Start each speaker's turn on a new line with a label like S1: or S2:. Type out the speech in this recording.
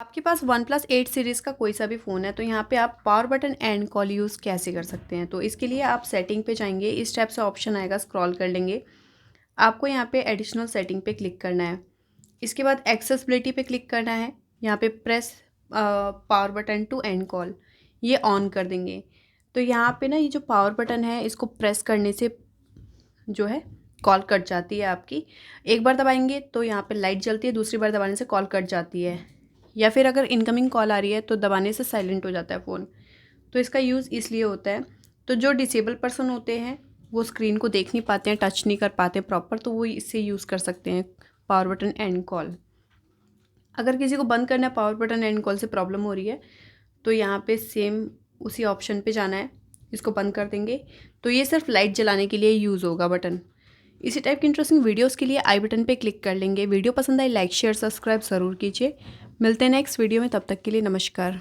S1: आपके पास one plus 8 series का कोई सा भी फ़ोन है तो यहाँ पे आप power button and call use कैसे कर सकते हैं। तो इसके लिए आप सेटिंग पे जाएंगे, इस टाइप से ऑप्शन आएगा, स्क्रॉल कर लेंगे। आपको यहाँ पे एडिशनल सेटिंग पे क्लिक करना है। इसके बाद एक्सेसिबिलिटी पे क्लिक करना है। यहाँ पे press power button to end call, ये ऑन कर देंगे। तो यहाँ पे ना ये जो पावर बटन है इसको प्रेस करने से जो है कॉल कट जाती है आपकी। एक बार दबाएंगे तो यहाँ पे लाइट जलती है, दूसरी बार दबाने से कॉल कट जाती है। या फिर अगर इनकमिंग कॉल आ रही है तो दबाने से साइलेंट हो जाता है फ़ोन। तो इसका यूज़ इसलिए होता है। तो जो डिसेबल पर्सन होते हैं वो स्क्रीन को देख नहीं पाते हैं, टच नहीं कर पाते प्रॉपर, तो वो इससे यूज़ कर सकते हैं पावर बटन एंड कॉल। अगर किसी को बंद करना है, पावर बटन एंड कॉल से प्रॉब्लम हो रही है, तो यहाँ पे सेम उसी ऑप्शन पे जाना है, इसको बंद कर देंगे। तो ये सिर्फ लाइट जलाने के लिए यूज़ होगा बटन। इसी टाइप की इंटरेस्टिंग वीडियोस के लिए आई बटन पे क्लिक कर लेंगे। वीडियो पसंद आई लाइक शेयर सब्सक्राइब ज़रूर कीजिए। मिलते हैं नेक्स्ट वीडियो में, तब तक के लिए नमस्कार।